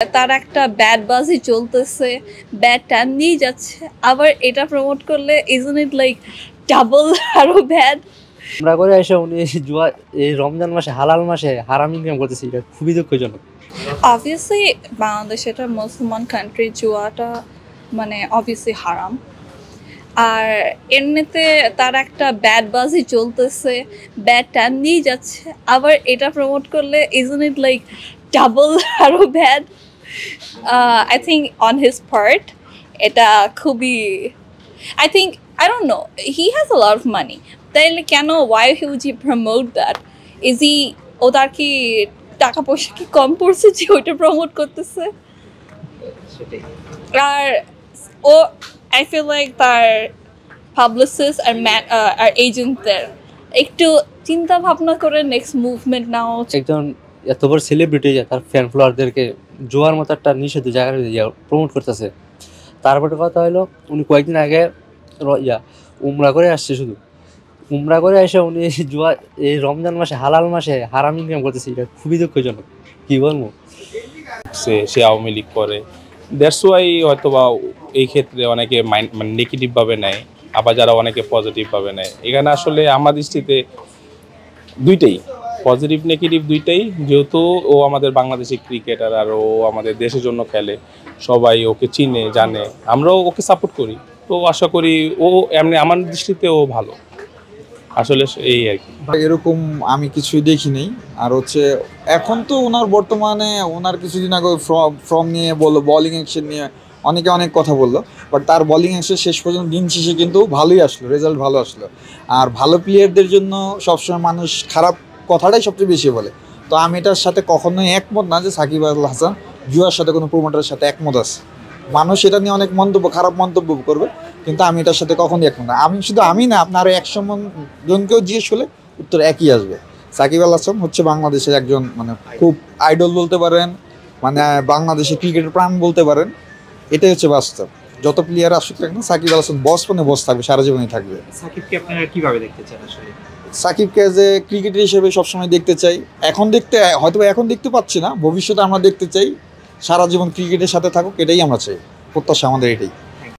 তার একটা ব্যাড বাজি চলতেছে, ব্যাড টাইম নিয়ে যাচ্ছে, আবার এটা প্রমোট করলে ইজন্ট ইট লাইক ডাবল আরো ব্যাড। আমরা করে এসে উনি জুয়া এই রমজান মাসে হালাল মাসে হারাম ইনকাম করতেছে, এটা খুবই দুঃখজনক। অবভিয়াসলি বাংলাদেশ এটা মুসলমান কান্ট্রি, জুয়াটা মানে অবভিয়াসলি হারাম। আর এমনিতে তার একটা ব্যাড বাজি চলতেছে, ব্যাড টাইম নিয়ে যাচ্ছে, আবার এটা প্রমোট করলে ইজন্ট ইট লাইক ডাবল আরো bad. I think on his part এটা খুবই, I think, I don't know, he has a lot of money. তাইলে কেন, why would he promote that? Is he, ও তার কি টাকা পয়সা কি কম পড়ছে যে ওইটা প্রমোট করতেছে? আর ও আই ফিল লাইক তার পাবলিসিস্ট আর এজেন্টদের একটু চিন্তা ভাবনা করে নেক্সট মুভমেন্ট নেওয়া উচিত। একজন এত বড় সেলিব্রিটি তার ফ্যান ফলোয়ারদেরকে জোয়ার মতো একটা নিষিদ্ধ জায়গায় প্রমোট করতেছে। তারপরে কথা হলো উনি কয়েকদিন আগে উমরা করে আসছে, শুধু উমরা করে এসে উনি জুয়া এই রমজান মাসে হালাল মাসে হারাম ইনকাম করতেছে, এটা খুবই দুঃখজনক। কি বলবো, সে আওয়ামী লীগ করে, দ্যাটস ওয়াই হয়তো বা এই ক্ষেত্রে অনেকে মাইন্ড মানে নেগেটিভভাবে নেয়, আবার যারা অনেকে পজিটিভভাবে নেয়। এখানে আসলে আমার দৃষ্টিতে দুইটাই পজিটিভ নেগেটিভ দুইটাই, যেহেতু ও আমাদের বাংলাদেশি ক্রিকেটার আর ও আমাদের দেশের জন্য খেলে, সবাই ওকে চিনে জানে, আমরাও ওকে সাপোর্ট করি। তো আশা করি ও এমনি আমার দৃষ্টিতে ও ভালো আসলে, এই আর কি। এরকম আমি কিছুই দেখি নেই। আর হচ্ছে এখন তো ওনার বর্তমানে ওনার কিছুদিন আগে ফর্ম নিয়ে বললো, বলিং অ্যাকশন নিয়ে অনেকে অনেক কথা বললো, বাট তার বলিং অ্যাকশন শেষ পর্যন্ত দিন শেষে কিন্তু ভালোই আসলো, রেজাল্ট ভালো আসলো। আর ভালো প্লেয়ারদের জন্য সবসময় মানুষ খারাপ কথাটাই সবচেয়ে বেশি বলে। তো আমি এটার সাথে কখনোই একমত না যে সাকিব আল হাসান জুয়ার সাথে কোনো প্রমোটারের সাথে একমত আছে। মানুষ এটা নিয়ে অনেক খারাপ মন্তব্য করবে, কিন্তু আমি এটার সাথে কখনই একমত না। আমি না, আপনার 100 জনকেও জিজ্ঞেস করলে উত্তর একই আসবে। সাকিব আল হাসান হচ্ছে বাংলাদেশের একজন মানে খুব আইডল বলতে পারেন, মানে বাংলাদেশের ক্রিকেটের প্রাণ বলতে পারেন। এটাই হচ্ছে বাস্তব। যত প্লেয়ার আসুক না, সাকিব আল হাসান বস মানে বস থাকবে, সারা জীবনই থাকবে। সাকিবকে আপনারা কিভাবে দেখতে চান আসলে? সাকিবকে যে ক্রিকেটার হিসেবে সবসময় দেখতে চাই। হয়তো এখন দেখতে পাচ্ছি না, ভবিষ্যতে আমরা দেখতে চাই সারা জীবন ক্রিকেটের সাথে থাকুক, এটাই আমরা চাই, প্রত্যাশা আমাদের এটাই।